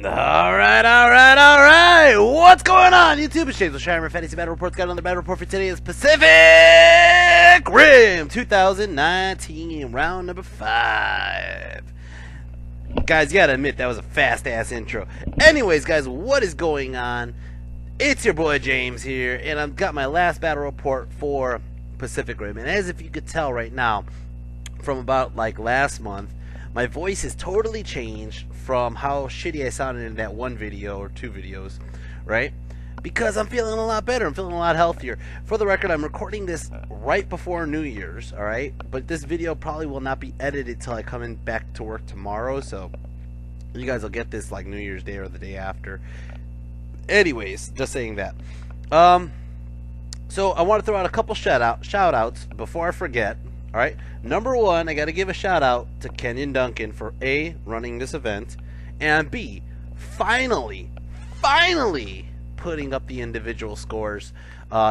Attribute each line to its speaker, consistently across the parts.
Speaker 1: Alright. What's going on, YouTube? It's James with ThiHammer Fantasy Battle Reports. Got another battle report for today. Is Pacific Rim 2019, round number 5. Guys, you gotta admit, that was a fast-ass intro. Anyways, guys, what is going on? It's your boy James here, and I've got my last battle report for Pacific Rim. And as if you could tell right now, from about like last month, my voice has totally changed from how shitty I sounded in that one video or two videos, right? Because I'm feeling a lot better. I'm feeling a lot healthier. For the record, I'm recording this right before New Year's, alright? But this video probably will not be edited till I come in back to work tomorrow, so you guys will get this like New Year's Day or the day after. Anyways, just saying that. So I want to throw out a couple shout outs before I forget. Alright, number one, I got to give a shout out to Kenyon Duncan for A, running this event, and B, finally putting up the individual scores.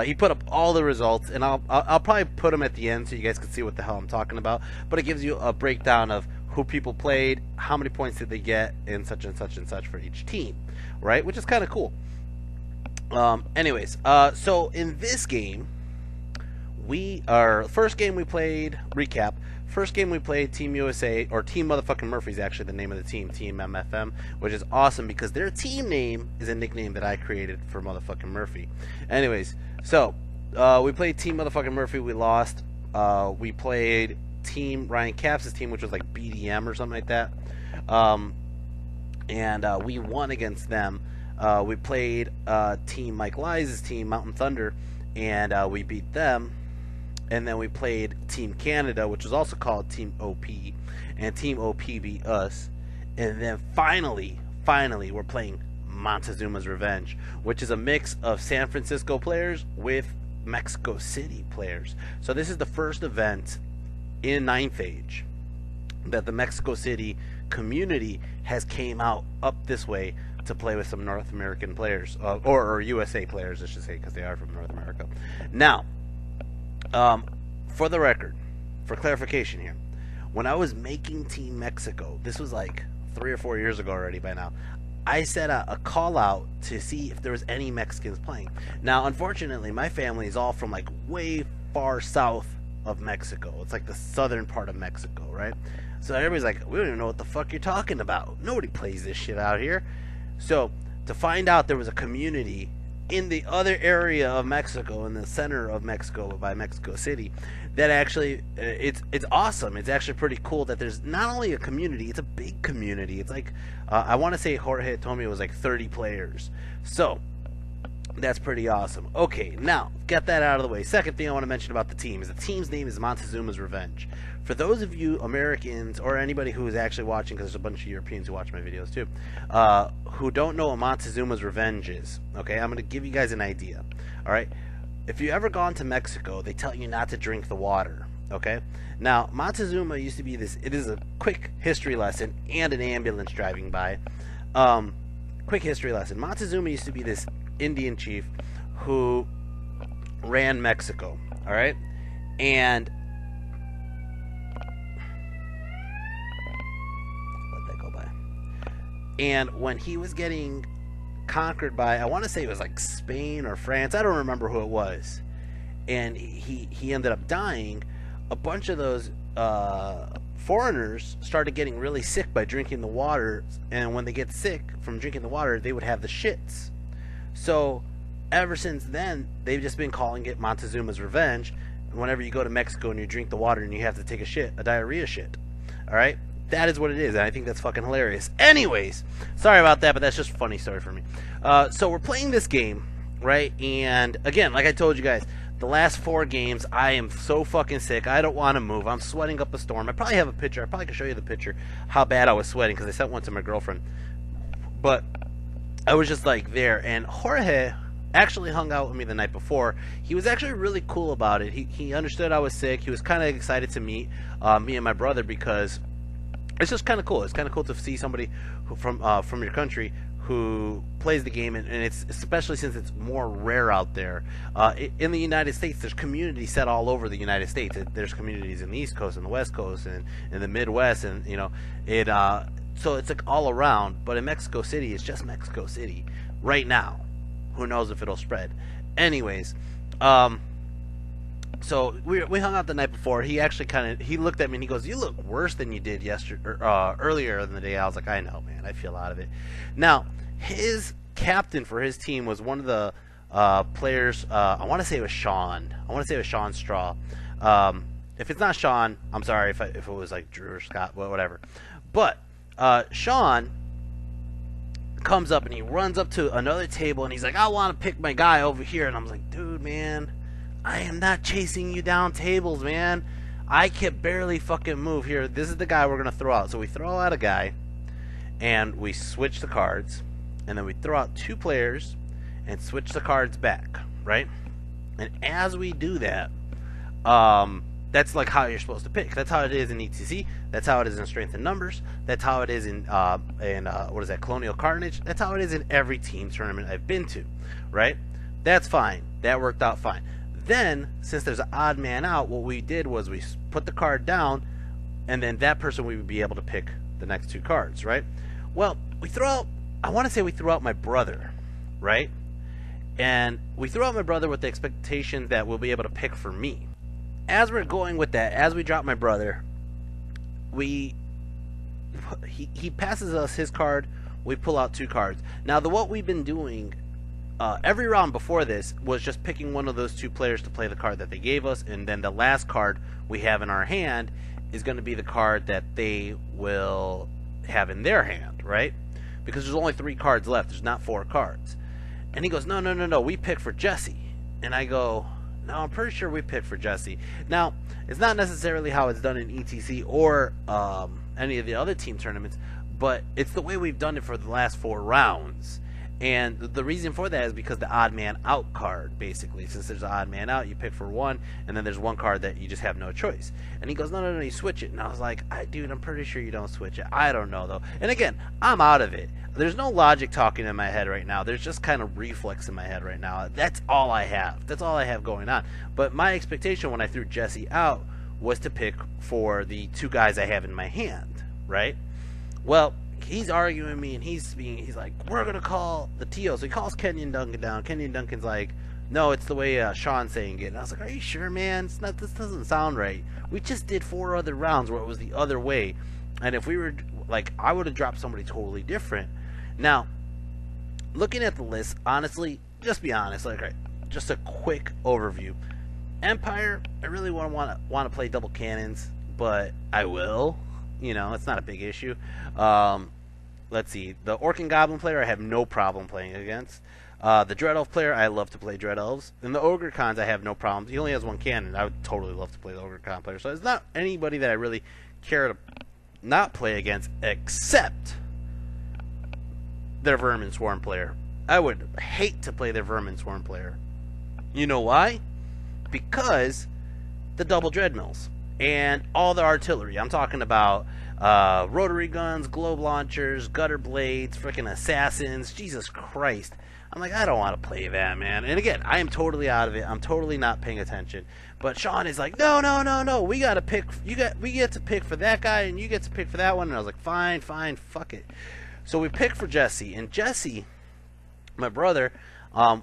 Speaker 1: He put up all the results, and I'll probably put them at the end so you guys can see what the hell I'm talking about. But it gives you a breakdown of who people played, how many points did they get, and such and such and such for each team, right? Which is kind of cool. Anyways, so in this game, first game we played, recap, first game we played Team USA, or Team Motherfucking Murphy is actually the name of the team, Team MFM, which is awesome because their team name is a nickname that I created for Motherfucking Murphy. Anyways, so, we played Team Motherfucking Murphy, we lost. We played Team Ryan Capps' team, which was like BDM or something like that. And we won against them. We played Team Mike Lies' team, Mountain Thunder, and we beat them. And then we played Team Canada, which was also called Team OP, and Team OP beat us. And then finally, we're playing Montezuma's Revenge, which is a mix of San Francisco players with Mexico City players. So this is the first event in 9th Age that the Mexico City community has came out up this way to play with some North American players, or USA players, I should say, because they are from North America. Now, for the record, for clarification here, when I was making Team Mexico, this was like 3 or 4 years ago already by now, I set a call out to see if there was any Mexicans playing. Now, unfortunately, my family is all from like way far south of Mexico. It's like the southern part of Mexico, right? So everybody's like, we don't even know what the fuck you're talking about. Nobody plays this shit out here. So to find out there was a community in the other area of Mexico, in the center of Mexico by Mexico City, that actually, it's awesome. It's actually pretty cool that there's not only a community, it's a big community. It's like, I want to say Jorge told me it was like 30 players. So, that's pretty awesome. Okay, now, get that out of the way. Second thing I want to mention about the team is the team's name is Montezuma's Revenge. For those of you Americans, or anybody who is actually watching, because there's a bunch of Europeans who watch my videos too, who don't know what Montezuma's Revenge is, okay, I'm going to give you guys an idea, alright? If you've ever gone to Mexico, they tell you not to drink the water, okay? Now, Montezuma used to be this, it is a quick history lesson, and an ambulance driving by. Quick history lesson. Montezuma used to be this Indian chief who ran Mexico, alright? And when he was getting conquered by, I want to say it was like Spain or France, I don't remember who it was, and he ended up dying, a bunch of those foreigners started getting really sick by drinking the water, and when they get sick from drinking the water, they would have the shits. So ever since then, they've just been calling it Montezuma's Revenge. Whenever you go to Mexico and you drink the water and you have to take a shit, a diarrhea shit, alright? That is what it is, and I think that's fucking hilarious. Anyways, sorry about that, but that's just a funny story for me. So we're playing this game, right? And again, like I told you guys, the last 4 games, I am so fucking sick. I don't want to move. I'm sweating up a storm. I probably have a picture. I probably can show you the picture, how bad I was sweating, because I sent one to my girlfriend. But I was just like there, and Jorge actually hung out with me the night before. He was actually really cool about it. He understood I was sick. He was kind of excited to meet me and my brother, because it's just kind of cool. It's kind of cool to see somebody who from your country who plays the game, and it's especially since it's more rare out there. In the United States, there's communities set all over the United States. There's communities in the East Coast and the West Coast and in the Midwest, and you know, So it's like all around, but in Mexico City, it's just Mexico City right now. Who knows if it'll spread? Anyways, so we hung out the night before. He actually he looked at me and he goes, "You look worse than you did earlier in the day." I was like, "I know, man. I feel out of it." Now, his captain for his team was one of the players. I want to say it was Sean. I want to say it was Sean Straw. If it's not Sean, I'm sorry if it was like Drew or Scott, whatever. But Sean comes up and he runs up to another table and he's like, "I want to pick my guy over here." And I'm like, "Dude, man, I am not chasing you down tables, man. I can barely fucking move here. This is the guy we're gonna throw out." So we throw out a guy and we switch the cards, and then we throw out 2 players and switch the cards back, right? And as we do that, that's like how you're supposed to pick. That's how it is in ETC. That's how it is in Strength in Numbers. That's how it is in what is that, Colonial Carnage. That's how it is in every team tournament I've been to, right? That's fine. That worked out fine. Then, since there's an odd man out, what we did was we put the card down, and then that person we would be able to pick the next 2 cards, right? Well, I want to say we threw out my brother, right? And we threw out my brother with the expectation that we'll be able to pick for me. As we're going with that, as we drop my brother, he passes us his card, we pull out 2 cards. Now, what we've been doing every round before this was just picking one of those 2 players to play the card that they gave us, and then the last card we have in our hand is going to be the card that they will have in their hand, right? Because there's only 3 cards left. There's not 4 cards. And he goes, no, we pick for Jesse. And I go, no, I'm pretty sure we picked for Jesse. Now, it's not necessarily how it's done in ETC or any of the other team tournaments, but it's the way we've done it for the last 4 rounds. And the reason for that is because the odd man out card, basically. Since there's an odd man out, you pick for one, and then there's one card that you just have no choice. And he goes, no, you switch it. And I was like, dude, I'm pretty sure you don't switch it. I don't know, though. And again, I'm out of it. There's no logic talking in my head right now. There's just kind of reflex in my head right now. That's all I have. That's all I have going on. But my expectation when I threw Jesse out was to pick for the 2 guys I have in my hand, right? Well, he's arguing with me, and he's like, we're going to call the TO. So he calls Kenyon Duncan down. Kenyon Duncan's like, no, it's the way Sean's saying it. And I was like, are you sure, man? It's not, this doesn't sound right. We just did 4 other rounds where it was the other way. And if we were, like, I would have dropped somebody totally different. Now, looking at the list, honestly, just be honest, like, right, just a quick overview. Empire, I really want to play double cannons, but I will. You know, it's not a big issue. Let's see. The Orc and Goblin player, I have no problem playing against. The Dread Elf player, I love to play Dread Elves. And the Ogre Cons, I have no problems. He only has 1 cannon. I would totally love to play the Ogre Con player. So it's not anybody that I really care to not play against, except their Vermin Swarm player. I would hate to play their Vermin Swarm player. You know why? Because the double Dreadmills and all the artillery. I'm talking about rotary guns, globe launchers, gutter blades, freaking assassins. Jesus Christ. I'm like, I don't want to play that, man. And again, I am totally out of it. I'm totally not paying attention. But Sean is like, no. We got to pick. We get to pick for that guy, and you get to pick for that one. And I was like, fine, fuck it. So we picked for Jesse, and Jesse, my brother,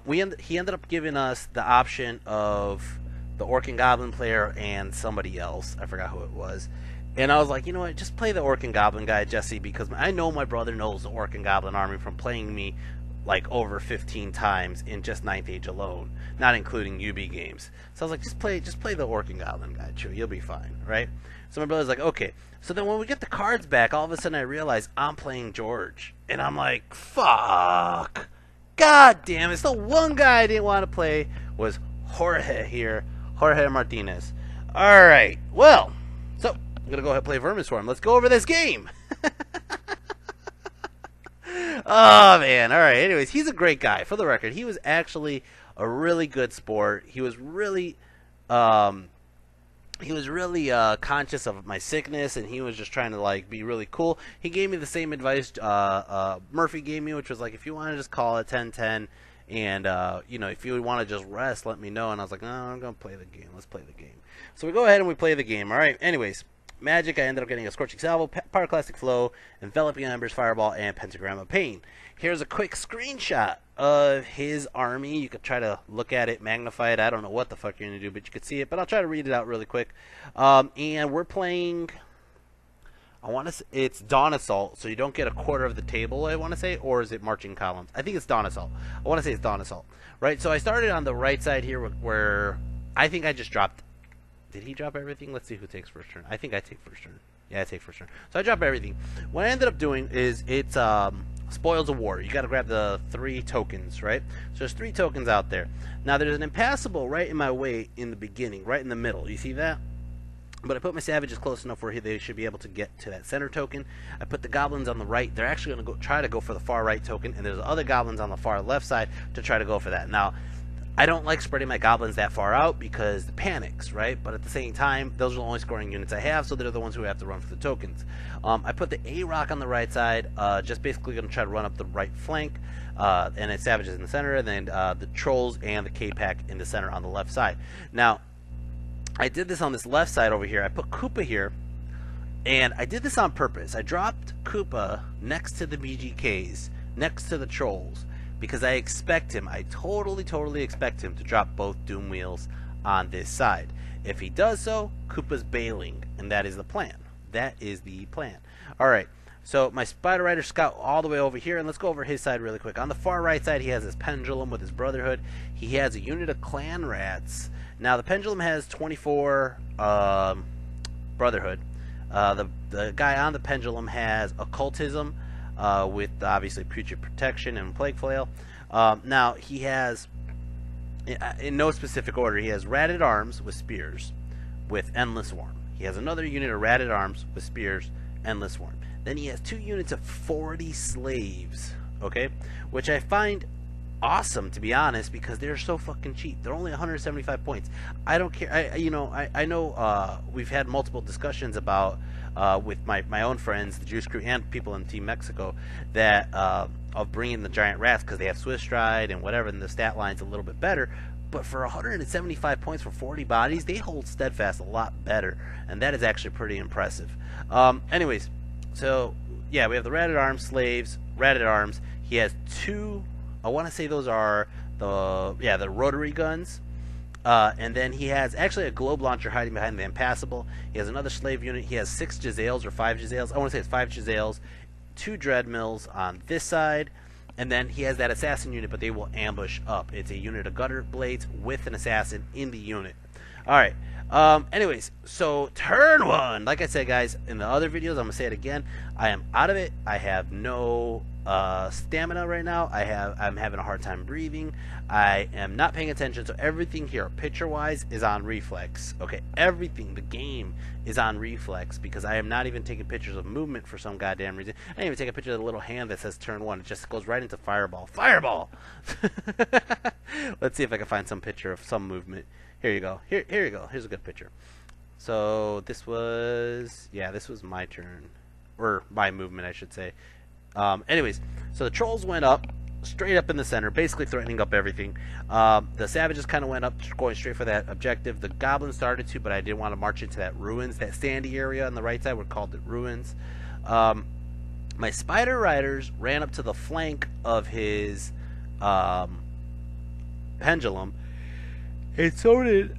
Speaker 1: he ended up giving us the option of the Orc and Goblin player and somebody else. I forgot who it was. And I was like, you know what, just play the Orc and Goblin guy, Jesse, because I know my brother knows the Orc and Goblin army from playing me like over 15 times in just 9th Age alone, not including UB games. So I was like, just play the Orc and Goblin guy, Chew, you'll be fine, right? So my brother's like, okay. So then when we get the cards back, all of a sudden I realize I'm playing George. And I'm like, fuck. God damn it. So one guy I didn't want to play was Jorge here. Jorge Martinez. Alright, well, so I'm going to go ahead and play Vermin Swarm. Let's go over this game. Oh, man. Alright, anyways, he's a great guy. For the record, he was actually a really good sport. He was really conscious of my sickness, and he was just trying to like be really cool. He gave me the same advice Murphy gave me, which was like, if you want to just call it 10-10, and you know, if you want to just rest, let me know. And I was like, no, I'm gonna play the game. Let's play the game. So we go ahead and we play the game. All right. Anyways, Magic, I ended up getting a Scorching Salvo, Pyroclastic Flow, Enveloping Embers, Fireball, and Pentagram of Pain. Here's a quick screenshot of his army. You could try to look at it, magnify it. I don't know what the fuck you're going to do, but you could see it. But I'll try to read it out really quick. And we're playing... it's Dawn Assault, so you don't get a quarter of the table, I want to say, or is it Marching Columns? I think it's Dawn Assault. I want to say it's Dawn Assault, right? So I started on the right side here where I think I just dropped... Did he drop everything? Let's see who takes first turn. I think I take first turn. Yeah, I take first turn. So I drop everything. What I ended up doing is it's Spoils of War. You got to grab the 3 tokens, right? So there's 3 tokens out there. Now there's an impassable right in my way in the beginning, right in the middle. You see that? But I put my savages close enough where they should be able to get to that center token. I put the goblins on the right. They're actually going to try to go for the far right token, and there's other goblins on the far left side to try to go for that. Now, I don't like spreading my goblins that far out because the panics, right? But at the same time, those are the only scoring units I have, so they're the ones who have to run for the tokens. I put the A-Rock on the right side, just basically going to try to run up the right flank, and then savages in the center, and then the trolls and the K-Pack in the center on the left side. Now, I did this on this left side over here. I put KOOOPAA here, and I did this on purpose. I dropped KOOOPAA next to the BGKs, next to the trolls, because I expect him, I totally expect him to drop both Doom Wheels on this side. If he does so, KOOOPAA's bailing, and that is the plan. That is the plan. Alright, so my Spider Rider scout all the way over here, and let's go over his side really quick. On the far right side, he has his Pendulum with his Brotherhood. He has a unit of Clan Rats. Now, the Pendulum has 24 Brotherhood. The guy on the Pendulum has Occultism, with obviously Putrid Protection and Plague Flail. Now he has, in no specific order, he has Ratted Arms with Spears with Endless Worm. He has another unit of Ratted Arms with Spears, Endless Worm. Then he has 2 units of 40 Slaves, okay, which I find awesome, to be honest, because they're so fucking cheap. They're only 175 points. I don't care. I know we've had multiple discussions about with my own friends, the Juice Crew, and people in Team Mexico, that of bringing the giant rats because they have Swift Stride and whatever, and the stat line's a little bit better. But for 175 points for 40 bodies, they hold Steadfast a lot better, and that is actually pretty impressive. Anyways, so yeah, we have the Ratted Arms, Slaves, Ratted Arms. He has 2. I want to say those are the rotary guns. And then he has actually a globe launcher hiding behind the impassable. He has another slave unit. He has 6 Jezzails or 5 Jezzails. I want to say it's 5 Jezzails, 2 Dreadmills on this side, and then he has that assassin unit, but they will ambush up. It's a unit of gutter blades with an assassin in the unit. Alright, anyways, so turn 1. Like I said, guys, in the other videos, I'm going to say it again. I am out of it. I have no stamina right now. I'm having a hard time breathing. I am not paying attention, so everything here, picture-wise, is on reflex. Okay, everything, the game, is on reflex, because I am not even taking pictures of movement for some goddamn reason. I didn't even take a picture of the little hand that says turn 1. It just goes right into Fireball. Fireball! Let's see if I can find some picture of some movement. Here you go. Here you go. Here's a good picture. So this was my turn, or my movement, I should say. Anyways, so the trolls went up, straight up in the center, basically threatening up everything. The savages kind of went up, going straight for that objective. The goblins started to, but I didn't want to march into that ruins, that sandy area on the right side. We called it ruins. My Spider Riders ran up to the flank of his Pendulum, and so did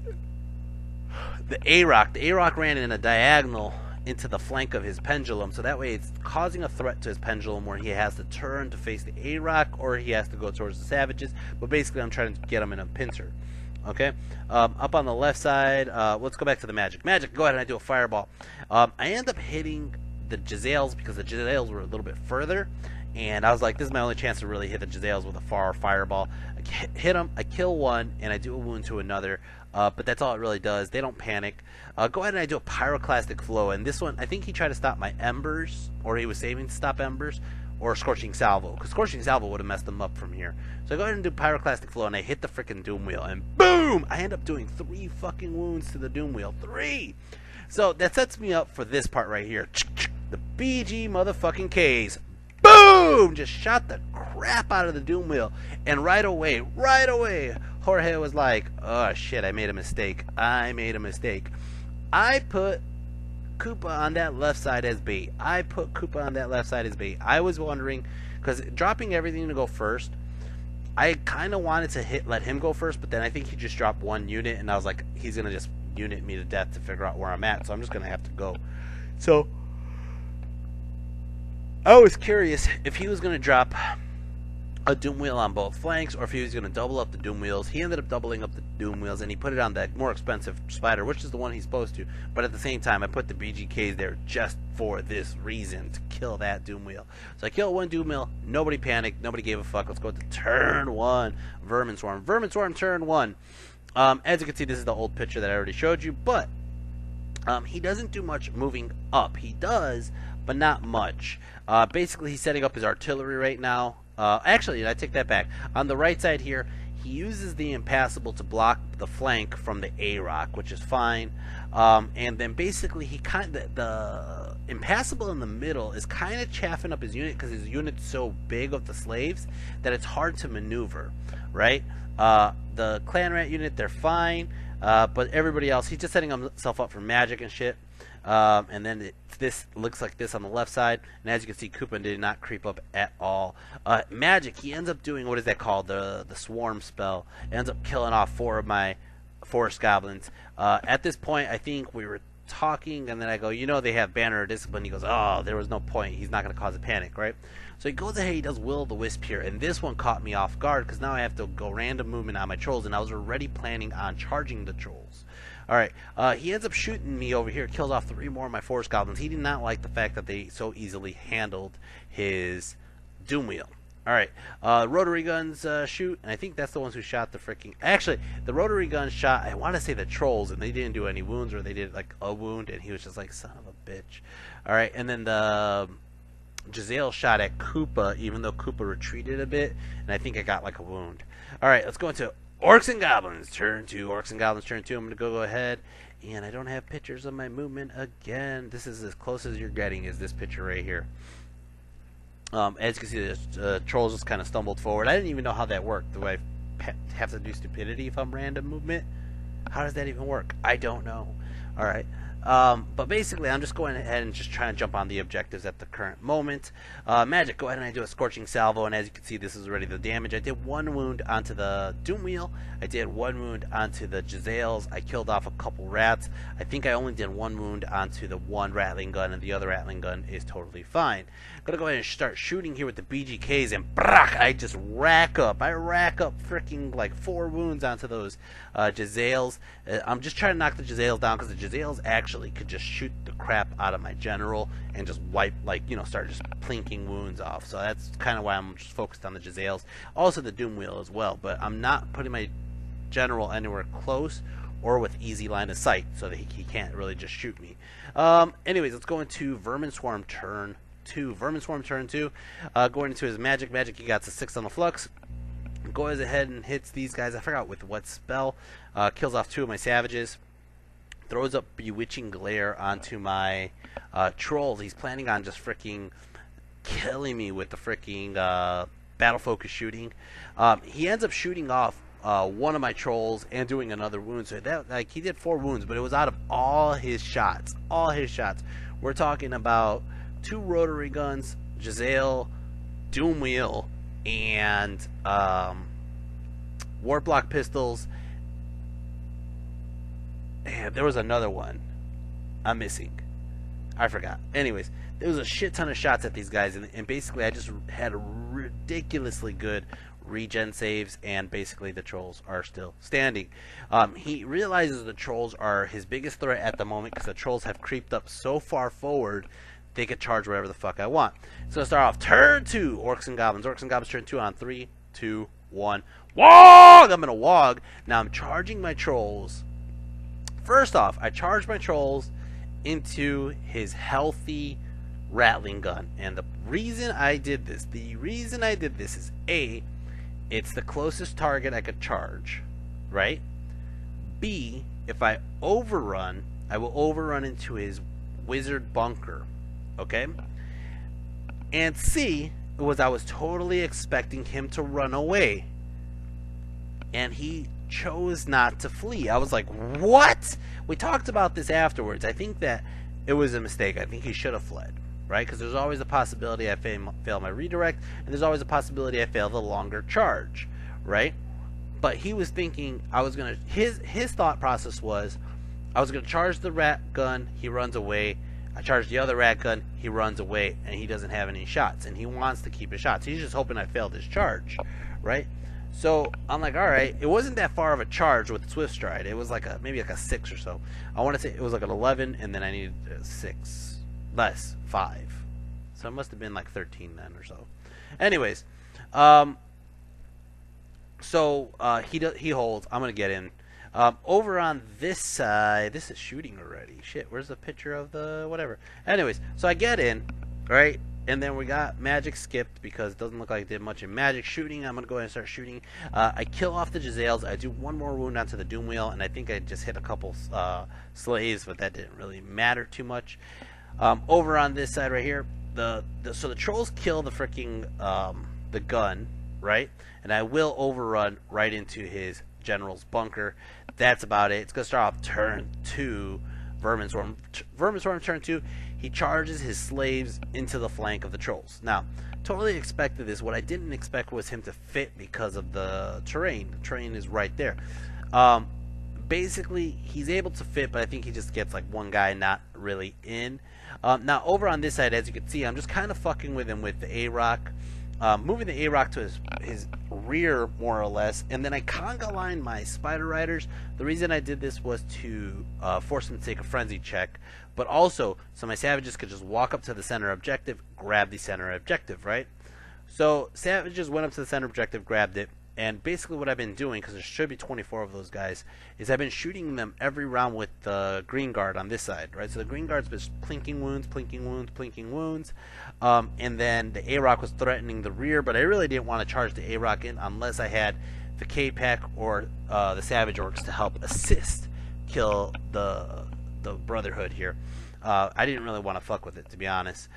Speaker 1: the A-Rock. The A-Rock ran in a diagonal into the flank of his Pendulum, so that way it's causing a threat to his Pendulum where he has to turn to face the A-Rock, or he has to go towards the savages. But basically I'm trying to get him in a pincer. Okay, up on the left side, let's go back to the magic. Go ahead, and I do a fireball. I end up hitting the Jezzails because the Jezzails were a little bit further, and I was like, this is my only chance to really hit the Jezzails with a far fireball. I hit them, I kill one, and I do a wound to another. But that's all it really does. They don't panic. Go ahead and I do a Pyroclastic Flow. And this one, I think he tried to stop my Embers, or he was saving to stop Embers, or Scorching Salvo, because Scorching Salvo would have messed them up from here. So I go ahead and do Pyroclastic Flow, and I hit the freaking Doom Wheel, and boom! I end up doing 3 fucking wounds to the Doom Wheel. 3! So that sets me up for this part right here. The BG motherfucking K's. Boom! Just shot the crap out of the Doom Wheel. And right away, Jorge was like, oh shit, I made a mistake. I put KOOOPAA on that left side as bait. I was wondering, because dropping everything to go first, I kind of wanted to let him go first, but then I think he just dropped one unit, and I was like, he's going to just unit me to death to figure out where I'm at, so I'm just going to have to go. So I was curious if he was going to drop a doom wheel on both flanks, or if he was going to double up the doom wheels. He ended up doubling up the doom wheels, and he put it on that more expensive spider, which is the one he's supposed to. But at the same time, I put the BGKs there just for this reason, to kill that doom wheel. So I killed one doom wheel. Nobody panicked. Nobody gave a fuck. Let's go to turn 1. Vermin Swarm. Vermin Swarm turn 1. As you can see, this is the old picture that I already showed you, but he doesn't do much moving up. He does, but not much. Basically, he's setting up his artillery right now. Actually, I take that back. On the right side here, he uses the impassable to block the flank from the A-Rock, which is fine. And then basically, the impassable in the middle is kind of chaffing up his unit, because his unit's so big of the slaves that it's hard to maneuver, right? The clan rat unit, they're fine, but everybody else, he's just setting himself up for magic and shit. And then this looks like this on the left side, and as you can see, KOOOPAA did not creep up at all. Magic, he ends up doing, what is that called, the swarm spell. It ends up killing off 4 of my forest goblins. At this point, I think we were talking, and then I go, you know, they have banner or discipline. He goes, oh, there was no point, he's not going to cause a panic, right? So he goes ahead, he does Will o' the Wisp here, and this one caught me off guard, because now I have to go random movement on my trolls, and I was already planning on charging the trolls. Alright, he ends up shooting me over here, kills off 3 more of my forest goblins. He did not like the fact that they so easily handled his doom wheel. Alright, rotary guns shoot, and I think that's the ones who shot the freaking... Actually, the rotary gun shot, I want to say the trolls, and they didn't do any wounds, or they did like a wound, and he was just like, son of a bitch. Alright, and then the Giselle shot at KOOOPAA, even though KOOOPAA retreated a bit, and I think I got like a wound. Alright, let's go into Orcs and Goblins, turn 2. Orcs and Goblins, turn 2. I'm going to go ahead, and I don't have pictures of my movement again. This is as close as you're getting, is this picture right here. As you can see, the trolls just kind of stumbled forward. I didn't even know how that worked. Do I have to do stupidity if I'm random movement? How does that even work? I don't know. Alright. But basically, I'm just going ahead and just trying to jump on the objectives at the current moment. Magic, go ahead and I do a Scorching Salvo, and as you can see, this is already the damage. I did 1 wound onto the Doom Wheel. I did 1 wound onto the Giselles. I killed off a couple rats. I think I only did 1 wound onto the one Rattling Gun, and the other Rattling Gun is totally fine. I'm gonna go ahead and start shooting here with the BGKs, and I just rack up freaking like 4 wounds onto those Giselles. I'm just trying to knock the Giselles down, because the Giselles actually could just shoot the crap out of my general and just wipe, like, you know, start just plinking wounds off. So that's kind of why I'm just focused on the Giselles. Also the Doom Wheel as well, but I'm not putting my general anywhere close or with easy line of sight, so that he can't really just shoot me. Anyways, let's go into Vermin Swarm turn 2. Vermin Swarm turn 2. Going into his magic. He got to 6 on the flux. Goes ahead and hits these guys. I forgot with what spell. Kills off 2 of my savages. Throws up Bewitching Glare onto my trolls. He's planning on just freaking killing me with the freaking battle focus shooting. He ends up shooting off 1 of my trolls and doing another wound. So that, like, he did 4 wounds, but it was out of all his shots. All his shots. We're talking about 2 rotary guns, Giselle, Doom Wheel, and Warp Block pistols. And there was another one I'm missing. I forgot. Anyways, there was a shit ton of shots at these guys, and basically I just had ridiculously good regen saves, and basically the trolls are still standing. He realizes the trolls are his biggest threat at the moment, because the trolls have creeped up so far forward they could charge wherever the fuck I want. So let's start off turn 2, Orcs and Goblins. Orcs and Goblins turn 2 on 3, 2, 1. Wog! I'm gonna wog. Now I'm charging my trolls. First off, I charge my trolls into his healthy Rattling Gun, and the reason I did this is A, it's the closest target I could charge, right? B, if I overrun, I will overrun into his wizard bunker, okay? And C was I was totally expecting him to run away, and he chose not to flee. I was like, what? We talked about this afterwards. I think that it was a mistake. I think he should have fled, right? Because there's always a possibility I fail my redirect, and there's always a possibility I fail the longer charge, right? But he was thinking I was gonna. His thought process was I was gonna charge the rat gun. He runs away. I charge the other rat gun. He runs away, and he doesn't have any shots, and he wants to keep his shots. He's just hoping I failed his charge, right? So I'm like, all right, it wasn't that far of a charge with Swift Stride. It was like maybe like a 6 or so. I want to say it was like an 11, and then I needed 6 less 5. So it must have been like 13 then or so. Anyways, he holds. I'm gonna get in. Over on this side, this is shooting already. Shit, where's the picture of the whatever? Anyways, so I get in, right? And then we got magic skipped because it doesn't look like it did much in magic shooting. I'm going to go ahead and start shooting. I kill off the Giselles. I do one more wound onto the Doom Wheel, and I think I just hit a couple slaves, but that didn't really matter too much. Over on this side right here, so the trolls kill the freaking the gun, right? And I will overrun right into his general's bunker. That's about it. It's going to start off turn 2. Vermin Swarm turn 2. He charges his slaves into the flank of the trolls. Now, totally expected this. What I didn't expect was him to fit because of the terrain. The terrain is right there. Basically, he's able to fit, but I think he just gets like one guy not really in. Now, over on this side, as you can see, I'm just kind of fucking with him with the A-Rock. Moving the A-Rock to his rear, more or less, and then I conga line my Spider Riders. The reason I did this was to force him to take a frenzy check, but also so my Savages could just walk up to the center objective, grab the center objective, right? So Savages went up to the center objective, grabbed it, and basically what I've been doing, because there should be 24 of those guys, is I've been shooting them every round with the Green Guard on this side, right? So the Green Guard's been plinking wounds, plinking wounds, plinking wounds, and then the A-Rock was threatening the rear, but I really didn't want to charge the A-Rock in unless I had the K-Pack or the Savage Orcs to help assist kill the Brotherhood here. I didn't really want to fuck with it, to be honest.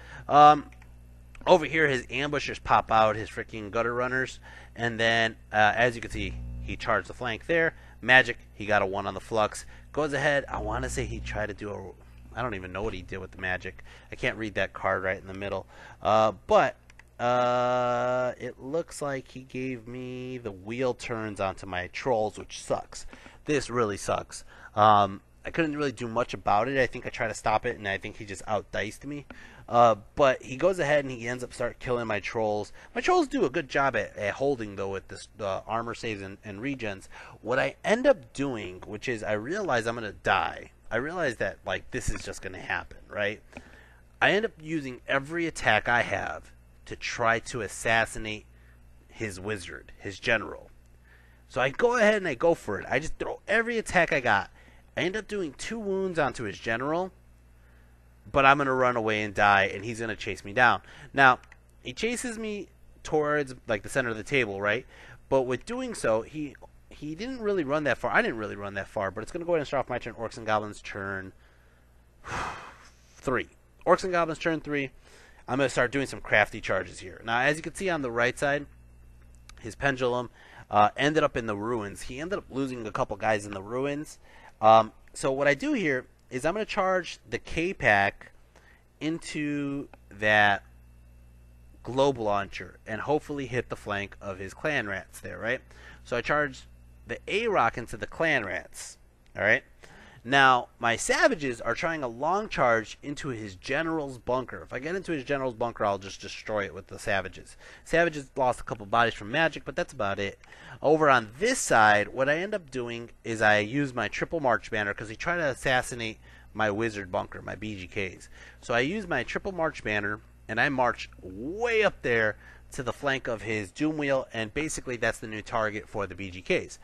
Speaker 1: Over here, his ambushers pop out, his freaking gutter runners, and then, as you can see, he charged the flank there. Magic, he got a 1 on the flux. Goes ahead, I want to say he tried to do a... I don't even know what he did with the magic. I can't read that card right in the middle. But it looks like he gave me the wheel turns onto my trolls, which sucks. This really sucks. I couldn't really do much about it. I think I tried to stop it, and I think he just outdiced me. But he goes ahead and he ends up start killing my trolls. My trolls do a good job at holding, though, with this armor saves and regens. What I end up doing, which is I realize I'm going to die. I realize that, like, this is just going to happen, right? I end up using every attack I have to try to assassinate his wizard, his general. So I go ahead and I go for it. I just throw every attack I got. I end up doing 2 wounds onto his general, but I'm going to run away and die, and he's going to chase me down. Now, he chases me towards, like, the center of the table, right? But with doing so, he didn't really run that far. I didn't really run that far, but it's going to go ahead and start off my turn. Orcs and Goblins turn 3. Orcs and Goblins turn 3. I'm going to start doing some crafty charges here. Now, as you can see on the right side, his pendulum ended up in the ruins. He ended up losing a couple guys in the ruins. So what I do here is I'm going to charge the K-Pack into that globe launcher and hopefully hit the flank of his clan rats there, right? So I charge the A-Rock into the clan rats, all right? Now, my Savages are trying a long charge into his general's bunker. If I get into his general's bunker, I'll just destroy it with the Savages. Savages lost a couple bodies from magic, but that's about it. Over on this side, what I end up doing is I use my triple march banner because he tried to assassinate my wizard bunker, my BGKs. So I use my triple march banner, and I march way up there to the flank of his Doom Wheel, and basically that's the new target for the BGKs.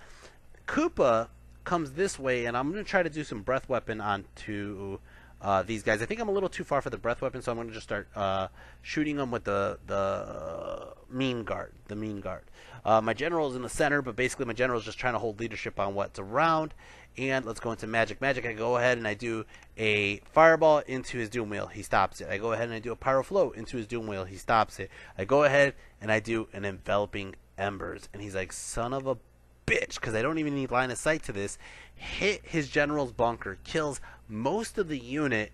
Speaker 1: KOOOPAA comes this way, and I'm going to try to do some breath weapon onto these guys. I think I'm a little too far for the breath weapon, so I'm going to just start shooting them with the mean guard. My general is in the center, but basically my general is just trying to hold leadership on what's around. And let's go into magic. Magic, I go ahead and I do a fireball into his Doom Wheel. He stops it. I go ahead and I do a pyro flow into his Doom Wheel. He stops it. I go ahead and I do an enveloping embers. And he's like, son of a bitch, because I don't even need line of sight to this. Hit his general's bunker, kills most of the unit,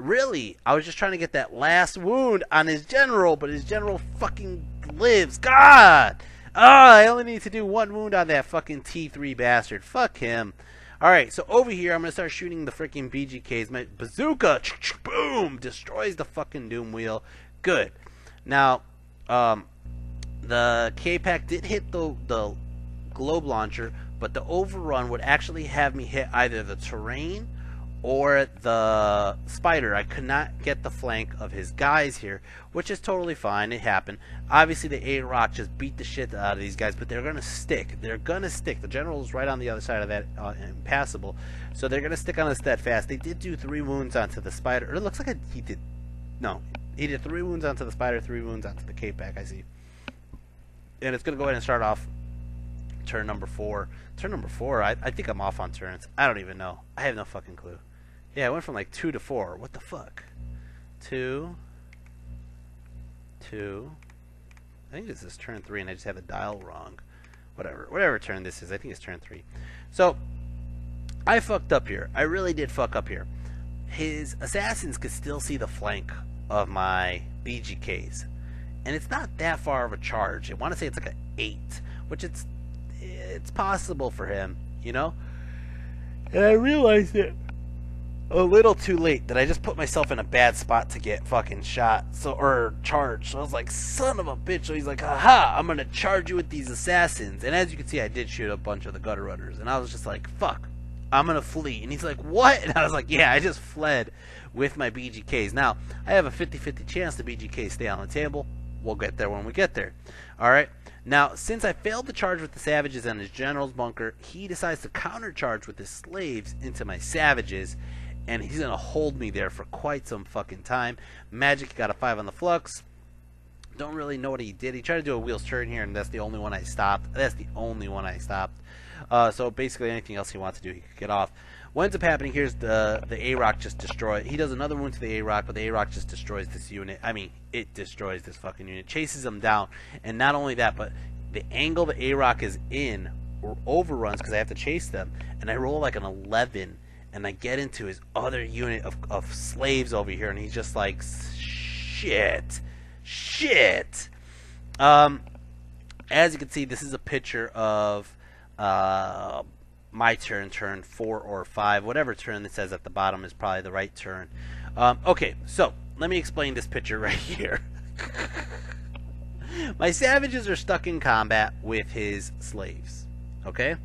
Speaker 1: really, I was just trying to get that last wound on his general, but his general fucking lives. God! I only need to do 1 wound on that fucking T3 bastard. Fuck him. Alright, so over here, I'm going to start shooting the freaking BGKs. My bazooka, boom, destroys the fucking Doom Wheel. Good. Now, the K-Pack did hit the globe launcher, but the overrun would actually have me hit either the terrain or the spider. I could not get the flank of his guys here, which is totally fine. It happened. Obviously, the A-Rock just beat the shit out of these guys, but they're going to stick. They're going to stick. The general's right on the other side of that, impassable, so they're going to stick on us steadfast. They did do 3 wounds onto the spider. Or it looks like he did. No, he did 3 wounds onto the spider, 3 wounds onto the K-Pack, I see. And it's going to go ahead and start off turn number 4. Turn number 4, I think I'm off on turns. I don't even know. I have no fucking clue. Yeah, I went from like 2 to 4. What the fuck? 2. I think this is turn 3 and I just have the dial wrong. Whatever turn this is, I think it's turn 3. So, I fucked up here. I really did fuck up here. His assassins could still see the flank of my BGKs. And it's not that far of a charge. I want to say it's like an 8, which it's possible for him, you know? And I realized it a little too late that I just put myself in a bad spot to get fucking shot, or charged. So I was like, son of a bitch. So he's like, aha, I'm gonna charge you with these assassins. And as you can see, I did shoot a bunch of the gutter runners, and I was just like, fuck, I'm gonna flee. And he's like, what? And I was like, yeah, I just fled with my BGKs. Now I have a 50-50 chance the BGKs stay on the table. We'll get there when we get there. Alright, now since I failed to charge with the savages and his general's bunker, he decides to countercharge with his slaves into my savages, and he's gonna hold me there for quite some fucking time. Magic got a 5 on the flux. Don't really know what he did. He tried to do a wheels turn here, and that's the only one I stopped. So basically anything else he wants to do, he could get off. What ends up happening here is the A-Rock just destroyed. He does another wound to the A-Rock, but the A-Rock just destroys this unit. I mean, it destroys this fucking unit. Chases him down. And not only that, but the angle the A-Rock is in overruns because I have to chase them. And I roll like an 11, and I get into his other unit of slaves over here, and he's just like, shit. As you can see, this is a picture of my turn 4 or 5, whatever turn that says at the bottom is probably the right turn. Okay, so let me explain this picture right here. My savages are stuck in combat with his slaves. Okay,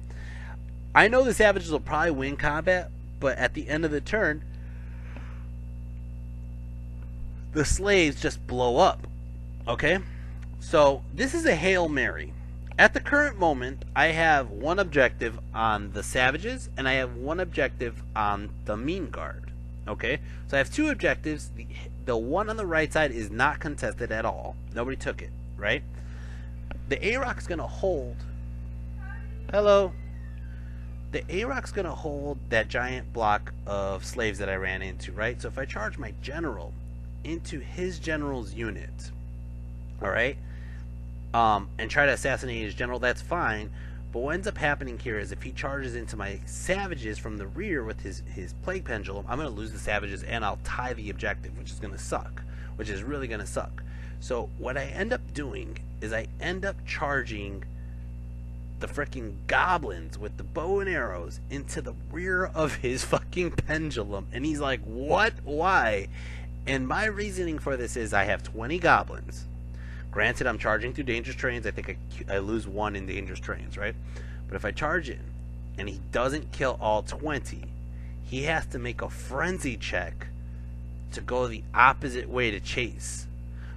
Speaker 1: I know the savages will probably win combat, but at the end of the turn, the slaves just blow up. Okay, so this is a Hail Mary. At the current moment, I have 1 objective on the savages, and I have 1 objective on the mean guard. Okay, so I have 2 objectives. The one on the right side is not contested at all. Nobody took it, right? The A-Rock's gonna hold. Hello. The A-Rock's gonna hold that giant block of slaves that I ran into, right? So if I charge my general into his general's unit, all right, and try to assassinate his general, that's fine. But what ends up happening here is if he charges into my savages from the rear with his plague pendulum, I'm going to lose the savages and I'll tie the objective, which is going to suck, which is really going to suck. So what I end up doing is I end up charging the freaking goblins with the bow and arrows into the rear of his fucking pendulum. And he's like, what? Why? And my reasoning for this is I have 20 goblins. Granted, I'm charging through dangerous terrains. I think I lose 1 in dangerous terrains, right? But if I charge in and he doesn't kill all 20, he has to make a frenzy check to go the opposite way to chase.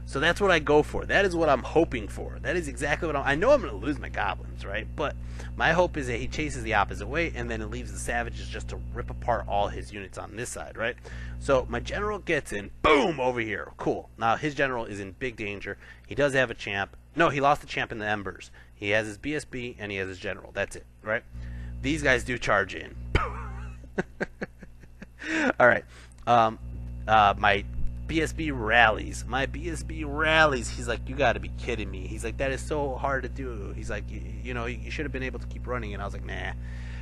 Speaker 1: So that's what I go for. That is what I'm hoping for. That is exactly what I know I'm going to lose my goblins, right? But my hope is that he chases the opposite way, and then it leaves the savages just to rip apart all his units on this side, right? So my general gets in, boom, over here. Cool. Now his general is in big danger. He does have a champ. No, he lost the champ in the embers. He has his BSB, and he has his general. That's it, right? These guys do charge in. All right. My BSB rallies. My BSB rallies. He's like, you got to be kidding me. He's like, that is so hard to do. He's like, you know, you should have been able to keep running. And I was like, nah.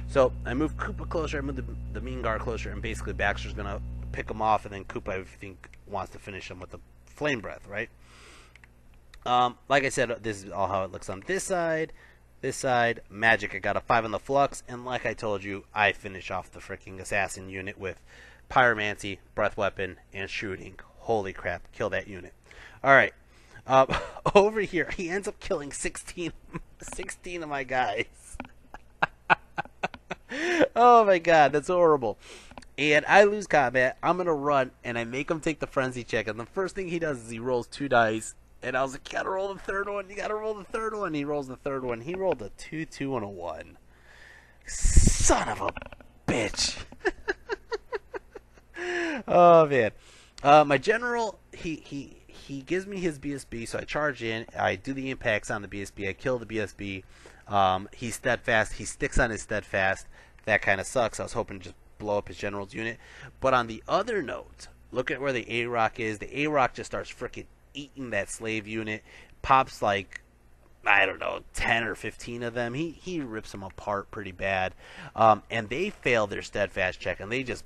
Speaker 1: So I moved KOOPAA closer. I moved the mean guard closer. And basically Baxter's going to pick them off, and then KOOOPAA, I think, wants to finish them with the flame breath, right? Like I said, this is all how it looks on this side. This side, magic, I got a 5 on the flux, and like I told you, I finish off the freaking assassin unit with pyromancy, breath weapon, and shooting. Holy crap, kill that unit. Alright, over here, he ends up killing 16 of my guys. Oh my god, that's horrible. And I lose combat, I'm going to run, and I make him take the frenzy check, and the first thing he does is he rolls 2 dice. And I was like, you gotta roll the third one, you gotta roll the third one. He rolls the third one. He rolled a 2, 2, and a 1. Son of a bitch. Oh, man. My general, he gives me his BSB, so I charge in. I do the impacts on the BSB. I kill the BSB. He's steadfast. He sticks on his steadfast. That kind of sucks. I was hoping to just blow up his general's unit. But on the other note, look at where the A-Rock is. The A-Rock just starts freaking eating that slave unit, pops like, I don't know, 10 or 15 of them. He rips them apart pretty bad, and they fail their steadfast check, and they just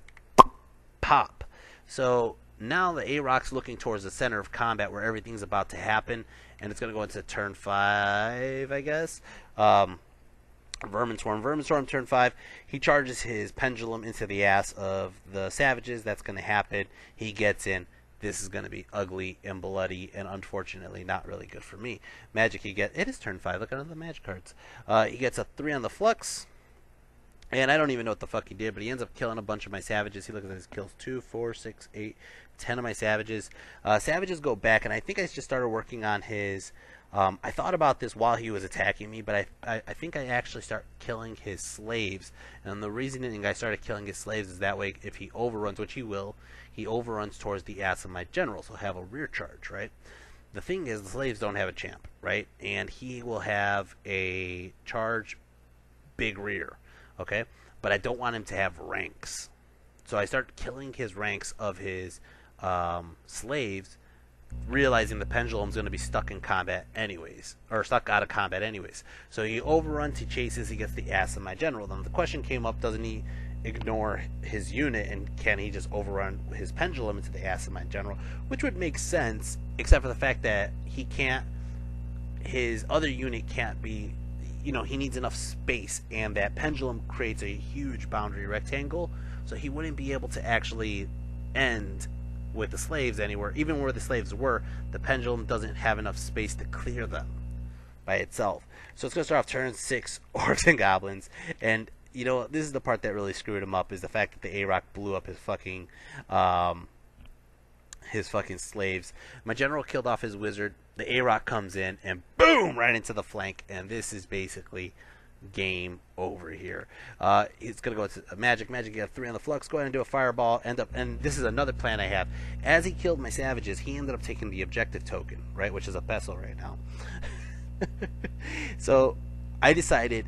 Speaker 1: pop. So now the A-Rock's looking towards the center of combat where everything's about to happen, and it's going to go into turn 5, I guess. Vermin Swarm, turn 5. He charges his pendulum into the ass of the savages. That's going to happen. He gets in. This is going to be ugly and bloody and unfortunately not really good for me. Magic, it is turn 5. Look at the magic cards. He gets a 3 on the flux. And I don't even know what the fuck he did, but he ends up killing a bunch of my savages. He looks at his kills 2, 4, 6, 8, 10 of my savages. Savages go back, and I think I just started working on his... I thought about this while he was attacking me, but I think I actually start killing his slaves. And the reasoning I started killing his slaves is that way if he overruns, which he will, he overruns towards the ass of my general, so he'll have a rear charge, right? The thing is, the slaves don't have a champ, right? And he will have a charge, big rear, okay? But I don't want him to have ranks. So I start killing his ranks of his slaves, realizing the pendulum's going to be stuck in combat anyways, or stuck out of combat anyways. So he overruns, he chases, he gets the ass of my general. Then the question came up, doesn't he ignore his unit, and can he just overrun his pendulum into the ass of my general? Which would make sense, except for the fact that he can't, his other unit can't be, you know, he needs enough space, and that pendulum creates a huge boundary rectangle, so he wouldn't be able to actually end with the slaves anywhere. Even where the slaves were, the pendulum doesn't have enough space to clear them by itself. So it's going to start off turn 6, Orcs and Goblins, and you know, this is the part that really screwed him up, is the fact that the A-Rock blew up his fucking slaves. My general killed off his wizard. The A-Rock comes in and boom, right into the flank, and this is basically game over here. It's gonna go to magic. You got 3 on the flux. Go ahead and do a fireball. And this is another plan I have. As he killed my savages, he ended up taking the objective token, right, which is a pestle right now. So I decided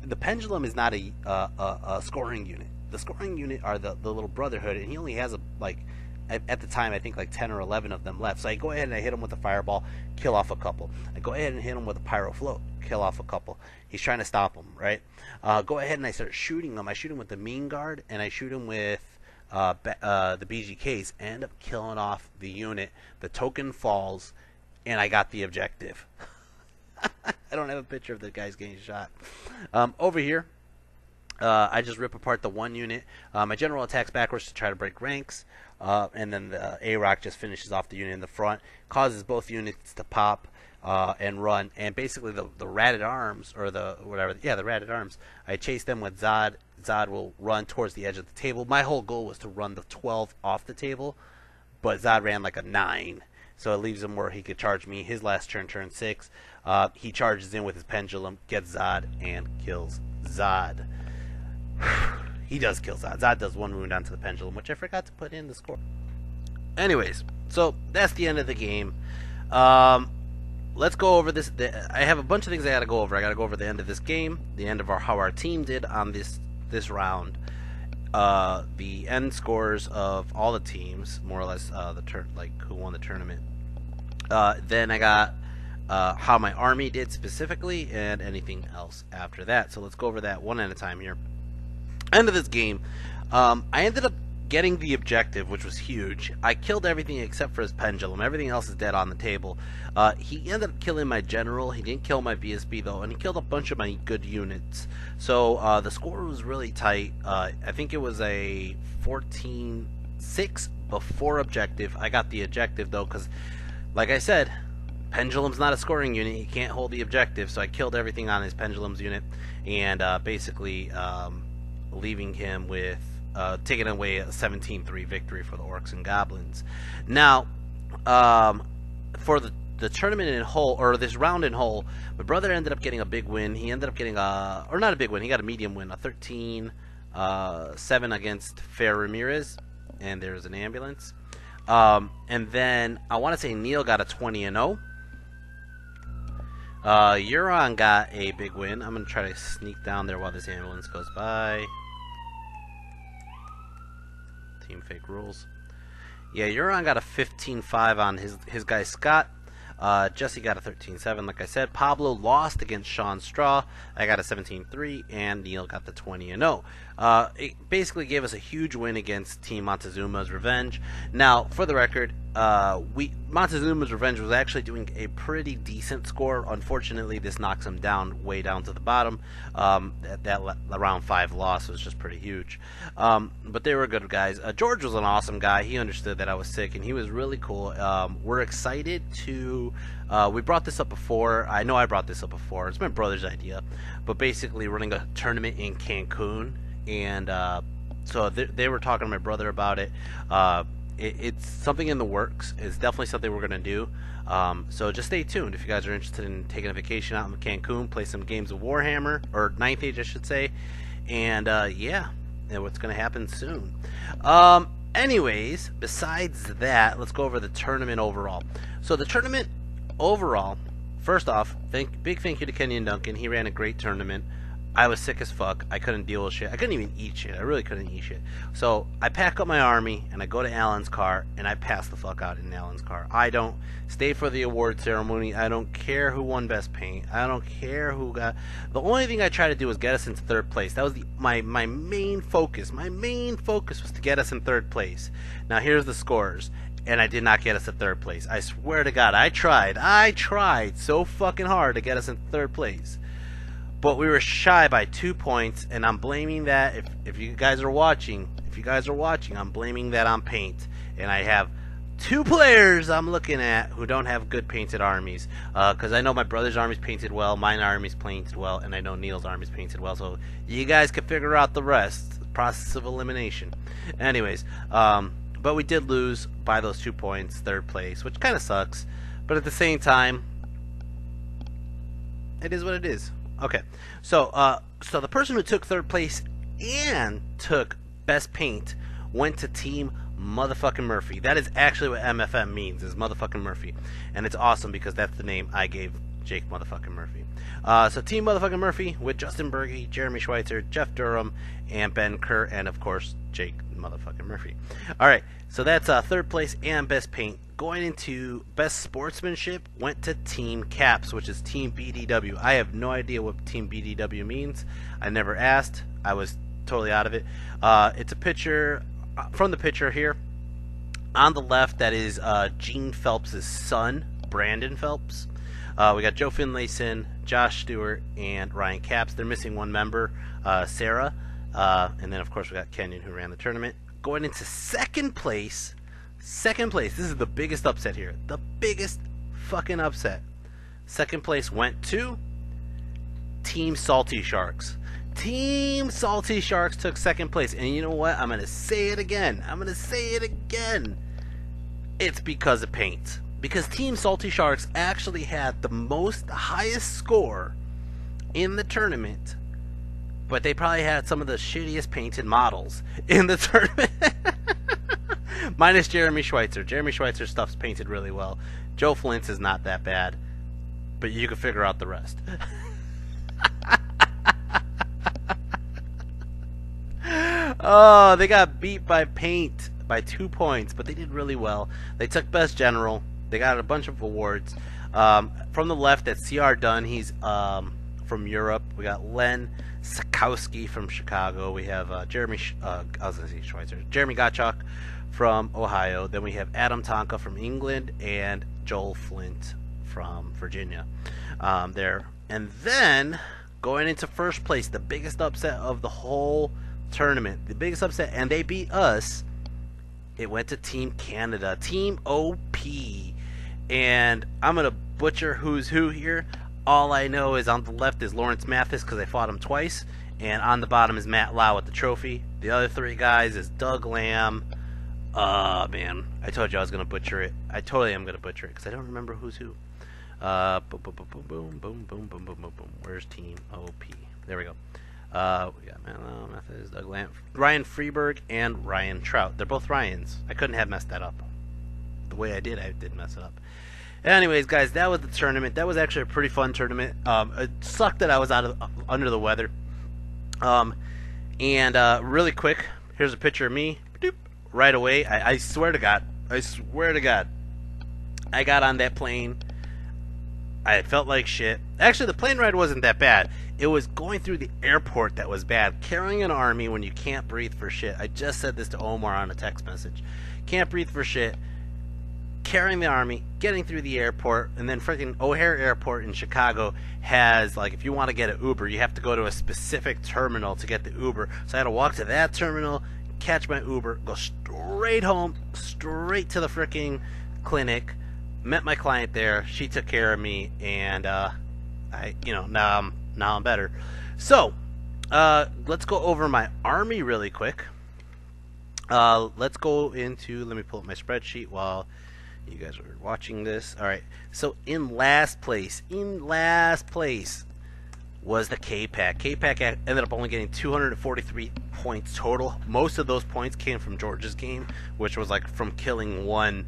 Speaker 1: the pendulum is not a scoring unit. The scoring unit are the little brotherhood, and he only has at the time I think like 10 or 11 of them left. So I go ahead and I hit him with a fireball, kill off a couple. I go ahead and hit him with a pyro float, kill off a couple. He's trying to stop him, right? Go ahead and I start shooting him. I shoot him with the mean guard, and I shoot him with the BGKs. I end up killing off the unit. The token falls, and I got the objective. I don't have a picture of the guys getting shot. Over here, I just rip apart the one unit. My general attacks backwards to try to break ranks, and then the A-Rock just finishes off the unit in the front, causes both units to pop and run. And basically, the ratted arms, or the ratted arms, I chase them with Zod. Zod will run towards the edge of the table. My whole goal was to run the 12 off the table, but Zod ran like a 9. So it leaves him where he could charge me. His last turn, turn 6. He charges in with his pendulum, gets Zod, and kills Zod. He does kill Zod. Zod does 1 wound onto the pendulum, which I forgot to put in the score. Anyways, so that's the end of the game. Let's go over this. I have a bunch of things I got to go over. I got to go over the end of this game, the end of how our team did on this round. The end scores of all the teams, more or less, who won the tournament. Then I got how my army did specifically, and anything else after that. So let's go over that one at a time here. End of this game, I ended up getting the objective, which was huge. I killed everything except for his pendulum. Everything else is dead on the table. He ended up killing my general. He didn't kill my VSB though, and he killed a bunch of my good units. So the score was really tight. I think it was a 14-6 before objective. I got the objective though, because like I said, pendulum's not a scoring unit. He can't hold the objective, so I killed everything on his pendulum's unit, and basically leaving him with taking away a 17-3 victory for the Orcs and Goblins. Now, for the tournament in whole, or this round in whole, my brother ended up getting a big win. He ended up getting or not a big win, he got a medium win, a 13-7 against Fair Ramirez, and there's an ambulance. And then I want to say Neil got a 20-0. Euron got a big win. I'm going to try to sneak down there while this ambulance goes by. Team fake rules. Yeah, Euron got a 15-5 on his guy Scott. Jesse got a 13-7, like I said. Pablo lost against Sean Straw. I got a 17-3, and Neil got the 20-0. It basically gave us a huge win against Team Montezuma's Revenge. Now, for the record, Montezuma's Revenge was actually doing a pretty decent score. Unfortunately, this knocks him down, way down to the bottom. That round 5 loss was just pretty huge. But they were good guys. George was an awesome guy. He understood that I was sick, and he was really cool. We're excited to... we brought this up before. I know I brought this up before. It's my brother's idea. But basically running a tournament in Cancun. And so they were talking to my brother about it. It's something in the works. It's definitely something we're going to do. So just stay tuned if you guys are interested in taking a vacation out in Cancun, play some games of Warhammer, or 9th Age I should say. And yeah, what's going to happen soon. Anyways, besides that, let's go over the tournament overall. So the tournament overall, first off, big thank you to Kenyon Duncan. He ran a great tournament. I was sick as fuck. I couldn't deal with shit. I couldn't even eat shit. I really couldn't eat shit. So I pack up my army and I go to Alan's car and I pass the fuck out in Alan's car. I don't stay for the award ceremony. I don't care who won best paint. I don't care who got... The only thing I try to do was get us into 3rd place. That was my main focus. My main focus was to get us in 3rd place. Now here's the scores. And I did not get us to 3rd place. I swear to God, I tried so fucking hard to get us in 3rd place. But we were shy by 2 points, and I'm blaming that, if you guys are watching, I'm blaming that on paint. And I have 2 players I'm looking at who don't have good painted armies. Because I know my brother's army's painted well, mine army's painted well, and I know Neil's army's painted well. So you guys can figure out the rest. The process of elimination. Anyways, but we did lose by those 2 points, 3rd place, which kind of sucks. But at the same time, it is what it is. Okay, so so the person who took 3rd place and took best paint went to Team Motherfucking Murphy. That is actually what MFM means, is Motherfucking Murphy, and it's awesome because that's the name I gave Jake Motherfucking Murphy. So Team Motherfucking Murphy with Justin Berge, Jeremy Schweitzer, Jeff Durham, and Ben Kerr, and of course Jake Motherfucking Murphy. All right, so that's 3rd place and best paint. Going into best sportsmanship went to Team Caps, which is Team BDW. I have no idea what Team BDW means. I never asked. I was totally out of it. It's a picture from the picture here. On the left, that is Gene Phelps' son, Brandon Phelps. We got Joe Finlayson, Josh Stewart, and Ryan Capps. They're missing 1 member, Sarah. And then, of course, we got Kenyon, who ran the tournament. Going into 2nd place. 2nd place. This is the biggest upset here. The biggest fucking upset. 2nd place went to Team Salty Sharks. Team Salty Sharks took 2nd place. And you know what? I'm going to say it again. It's because of paint. Because Team Salty Sharks actually had the highest score in the tournament. But they probably had some of the shittiest painted models in the tournament. Minus Jeremy Schweitzer. Jeremy Schweitzer's stuff's painted really well. Joe Flint's is not that bad. But you can figure out the rest. Oh, they got beat by paint by 2 points. But they did really well. They took best general. They got a bunch of awards. From the left, that's CR Dunn. He's from Europe. We got Len Sikowski from Chicago. We have Jeremy Gottschalk from Ohio. Then we have Adam Tonka from England and Joel Flint from Virginia. There. And then going into first place, the biggest upset of the whole tournament. The biggest upset, and they beat us. It went to Team Canada, Team OP. And I'm going to butcher who's who here. All I know is on the left is Lawrence Mathis because I fought him twice. And on the bottom is Matt Lau with the trophy. The other three guys is Doug Lamb. Man, I told you I was going to butcher it. I totally am going to butcher it because I don't remember who's who. Boom, boom, boom, boom, boom, boom, boom, boom, boom. Where's Team OP? There we go. We got Matt Lau, Mathis, Doug Lamb, Ryan Freeberg, and Ryan Trout. They're both Ryans. I couldn't have messed that up. The way I did mess it up. Anyways, guys, that was the tournament. That was actually a pretty fun tournament. It sucked that I was under the weather. Really quick, here's a picture of me. Doop, right away. I swear to God. I got on that plane. I felt like shit. Actually, the plane ride wasn't that bad. It was going through the airport that was bad. Carrying an army when you can't breathe for shit. I just said this to Omar on a text message. Can't breathe for shit. Carrying the army, getting through the airport, and then freaking O'Hare Airport in Chicago has, like, if you want to get an Uber, you have to go to a specific terminal to get the Uber. So I had to walk to that terminal, catch my Uber, go straight home, straight to the freaking clinic. Met my client there. She took care of me, and now I'm better. So, let's go over my army really quick. Let's go into. Let me pull up my spreadsheet while you guys are watching this. All right. So in last place was the K-Pack. K-Pack ended up only getting 243 points total. Most of those points came from George's game, which was like from killing one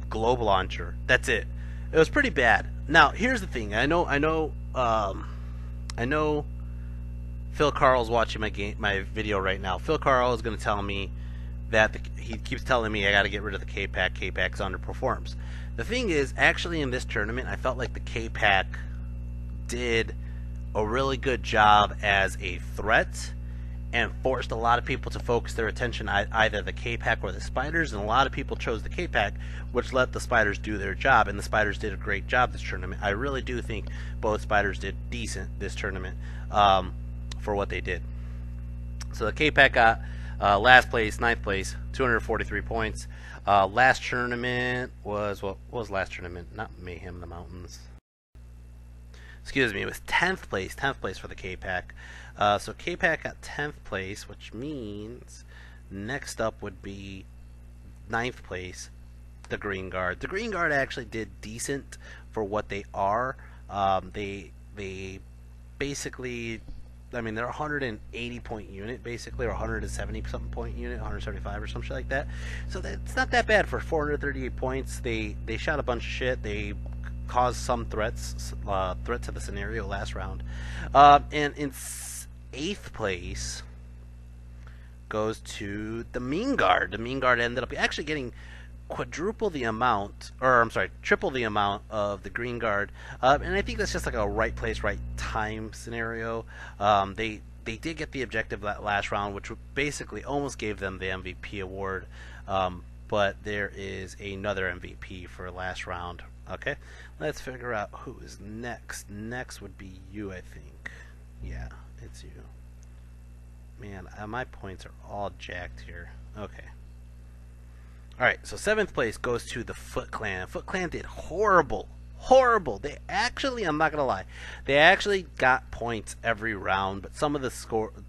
Speaker 1: globe launcher. That's it. It was pretty bad. Now here's the thing. I know Phil Carl's watching my video right now. Phil Carl is going to tell me that he keeps telling me I got to get rid of the K-Pack. K-Pack's underperforms. The thing is, actually in this tournament, I felt like the K-Pack did a really good job as a threat and forced a lot of people to focus their attention on either the K-Pack or the Spiders, and a lot of people chose the K-Pack, which let the Spiders do their job, and the Spiders did a great job this tournament. I really do think both Spiders did decent this tournament for what they did. So the K-Pack got last place, 9th place, 243 points. Last tournament was, what was last tournament? Not Mayhem in the Mountains. Excuse me, it was 10th place for the K-Pack. So K-Pack got 10th place, which means next up would be 9th place, the Green Guard. The Green Guard actually did decent for what they are. They basically, I mean, they're a 180 point unit basically, or 170 something point unit, 175 or some shit like that. So it's not that bad for 438 points. They shot a bunch of shit. They caused some threat to the scenario last round. And in 8th place goes to the Mean Guard. The Mean Guard ended up actually getting triple the amount of the Green Guard, and I think that's just like a right place, right time scenario. They did get the objective that last round, which basically almost gave them the MVP award, but there is another MVP for last round. Okay, let's figure out who is next. Next would be you, I think. Yeah, it's you. Man, my points are all jacked here. Okay. Alright, so 7th place goes to the Footclan. Footclan did horrible. They actually, I'm not going to lie, they actually got points every round, but some of the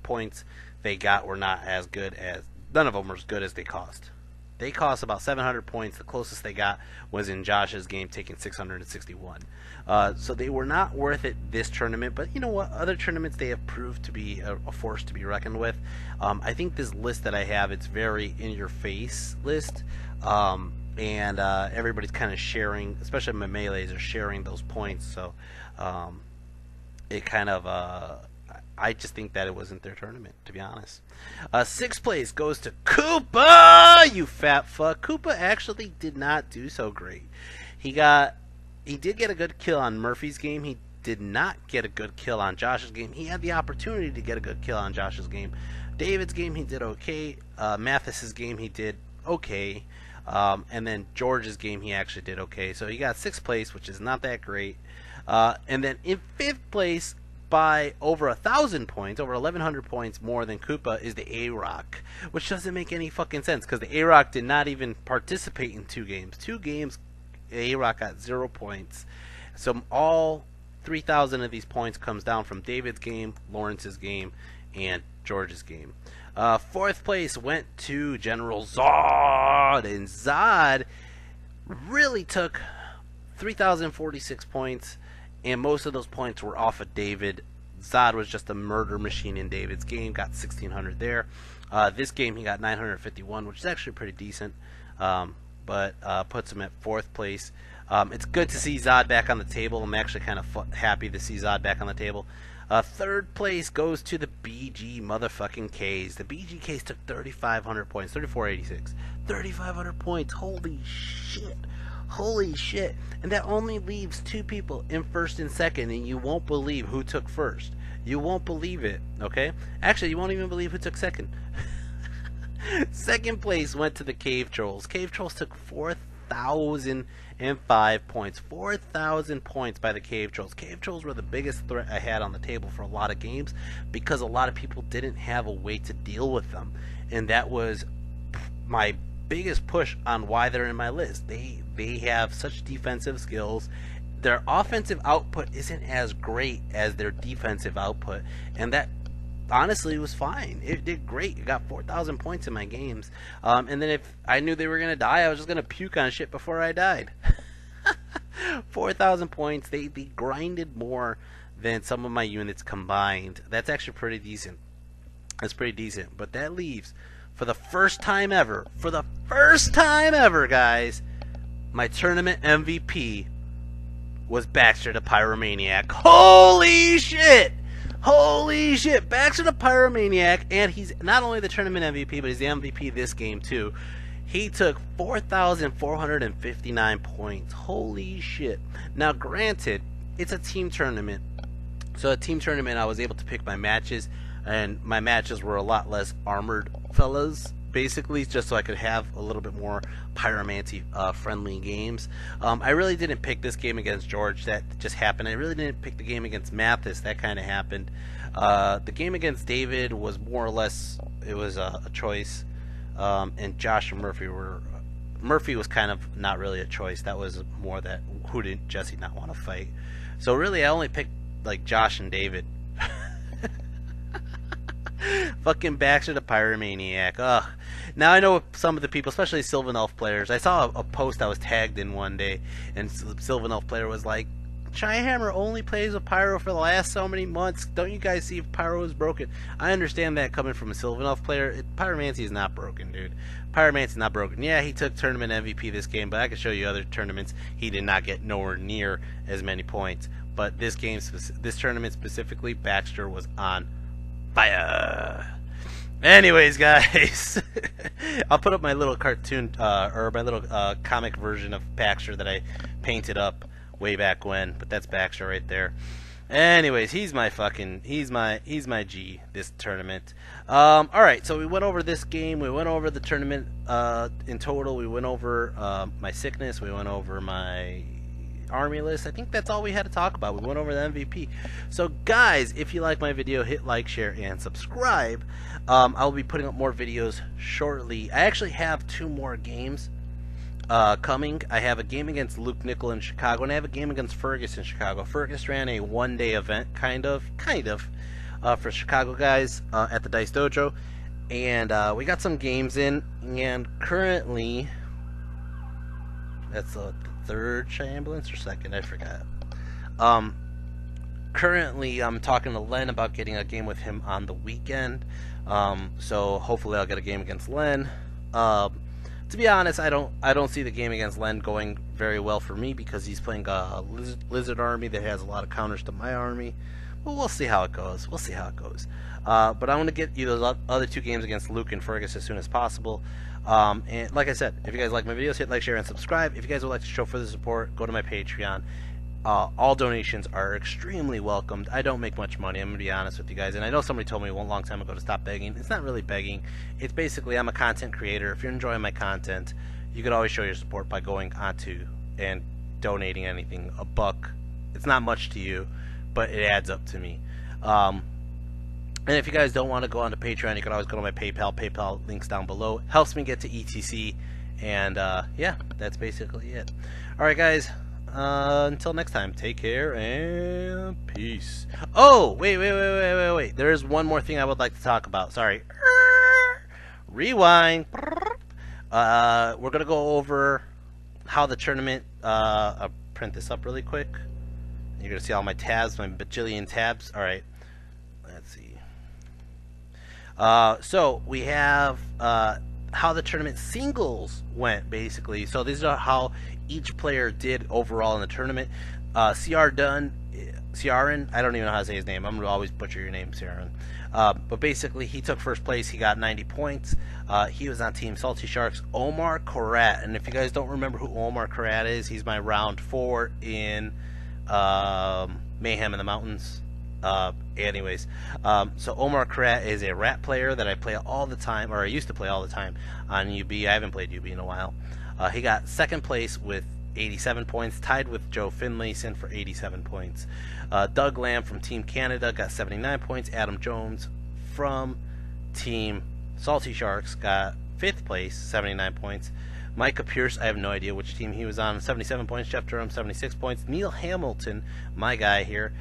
Speaker 1: points they got were not as good as, none of them were as good as they cost. They cost about 700 points. The closest they got was in Josh's game, taking 661. So they were not worth it this tournament, but you know what? Other tournaments, they have proved to be a force to be reckoned with. I think this list that I have, it's very in-your-face list, and everybody's kind of sharing, especially my melees are sharing those points, so it kind of... I just think that it wasn't their tournament, to be honest. 6th place goes to KOOOPAA, you fat fuck. KOOOPAA actually did not do so great. He got He did get a good kill on Murphy's game. He did not get a good kill on Josh's game. He had the opportunity to get a good kill on Josh's game. David's game, he did okay. Mathis's game, he did okay. And then George's game, he actually did okay. So he got 6th place, which is not that great. And then in 5th place, by over 1,000 points, over 1,100 points more than KOOOPAA, is the A-Rock, which doesn't make any fucking sense because the A-Rock did not even participate in 2 games. 2 games, A-Rock got 0 points. So all 3,000 of these points comes down from David's game, Lawrence's game, and George's game. 4th place went to General Zod, and Zod really took 3,046 points, and most of those points were off of David. Zod was just a murder machine in David's game, got 1,600 there. This game he got 951, which is actually pretty decent, but puts him at 4th place. It's good to see Zod back on the table. I'm actually kind of happy to see Zod back on the table. 3rd place goes to the BG motherfucking Ks. The BG Ks took 3,500 points, 3,486. 3,500 points, holy shit. Holy shit. And that only leaves 2 people in 1st and 2nd, and you won't believe who took 1st. You won't believe it, okay? Actually, you won't even believe who took 2nd. 2nd place went to the Cave Trolls. Cave Trolls took 4,005 points. 4,000 points by the Cave Trolls. Cave Trolls were the biggest threat I had on the table for a lot of games because a lot of people didn't have a way to deal with them. And that was my biggest push on why they're in my list. They have such defensive skills. Their offensive output isn't as great as their defensive output, and that honestly was fine. It did great. It got 4,000 points in my games. And then if I knew they were gonna die, I was just gonna puke on shit before I died. 4,000 points. They grinded more than some of my units combined. That's actually pretty decent. That's pretty decent. But that leaves, for the first time ever, guys, my tournament MVP was Baxter the Pyromaniac. Holy shit! Holy shit! Baxter the Pyromaniac, and he's not only the tournament MVP, but he's the MVP this game too. He took 4,459 points. Holy shit. Now granted, it's a team tournament. So a team tournament, I was able to pick my matches, and my matches were a lot less armored fellas, basically, just so I could have a little bit more pyromancy friendly games. I really didn't pick this game against George. That just happened. I really didn't pick the game against Mathis. That kind of happened. The game against David was more or less, it was a choice. And Josh and Murphy was kind of not really a choice. That was more that who did Jesse not want to fight. So really I only picked like Josh and David. Fucking Baxter the Pyromaniac. Ugh. Now I know some of the people, especially Sylvan Elf players. I saw a post I was tagged in one day, and Sylvan Elf player was like, ThiHammer only plays with Pyro for the last so many months. Don't you guys see if Pyro is broken? I understand that coming from a Sylvan Elf player. Pyromancy is not broken, dude. Pyromancy is not broken. Yeah, he took tournament MVP this game, but I can show you other tournaments he did not get nowhere near as many points. But this game, this tournament specifically, Baxter was on fire. Anyways, guys, I'll put up my little cartoon or my little comic version of Baxter that I painted up way back when, but that's Baxter right there. Anyways, he's my G this tournament. Alright, so we went over this game, we went over the tournament in total, we went over my sickness, we went over my army list. I think that's all we had to talk about. We went over the MVP. So guys, if you like my video, hit like, share, and subscribe. I'll be putting up more videos shortly. I actually have 2 more games coming. I have a game against Luke Nickel in Chicago, and I have a game against Fergus in Chicago. Fergus ran a one-day event, kind of, for Chicago guys at the Dice Dojo, and we got some games in, and currently, that's the 3rd ambulance or 2nd, I forgot. Currently, I'm talking to Len about getting a game with him on the weekend, so hopefully I'll get a game against Len. To be honest, I don't see the game against Len going very well for me because he's playing a lizard army that has a lot of counters to my army. But we'll see how it goes. But I want to get you those other 2 games against Luke and Fergus as soon as possible.
Speaker 2: And like I said, if you guys like my videos, hit like, share, and subscribe. If you guys would like to show further support, go to my Patreon. All donations are extremely welcomed. I don't make much money, I'm going to be honest with you guys. And I know somebody told me one long time ago to stop begging. It's not really begging. It's basically, I'm a content creator. If you're enjoying my content, you could always show your support by going onto and donating anything. $1. It's not much to you, but it adds up to me. And if you guys don't want to go on to Patreon, you can always go to my PayPal. PayPal links down below. Helps me get to ETC. And yeah, that's basically it. Alright guys, until next time, take care and peace. Oh, wait. There's one more thing I would like to talk about. Sorry. Rewind. We're going to go over how the tournament, I'll print this up really quick. You're going to see all my tabs, my bajillion tabs. Alright, let's see. So we have how the tournament singles went, basically. So these are how each player did overall in the tournament. Ciaran, I don't even know how to say his name. I'm going to always butcher your name, Ciaran. But basically, he took first place. He got 90 points. He was on Team Salty Sharks. Omar Karat, and if you guys don't remember who Omar Karat is, he's my round 4 in Mayhem in the Mountains. Anyways, so Omar Karat is a rat player that I play all the time, or I used to play all the time on UB. I haven't played UB in a while. He got second place with 87 points, tied with Joe Finlayson for 87 points. Doug Lamb from Team Canada got 79 points. Adam Jones from Team Salty Sharks got 5th place, 79 points. Micah Pierce, I have no idea which team he was on, 77 points. Jeff Durham, 76 points. Neil Hamilton, my guy here,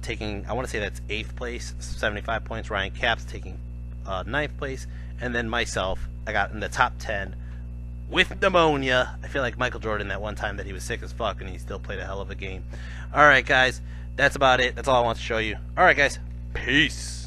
Speaker 2: taking, I want to say that's 8th place, 75 points. Ryan Capps taking 9th place. And then myself, I got in the top 10 with pneumonia. I feel like Michael Jordan that one time that he was sick as fuck and he still played a hell of a game. Alright guys, that's about it. That's all I want to show you. Alright guys, peace.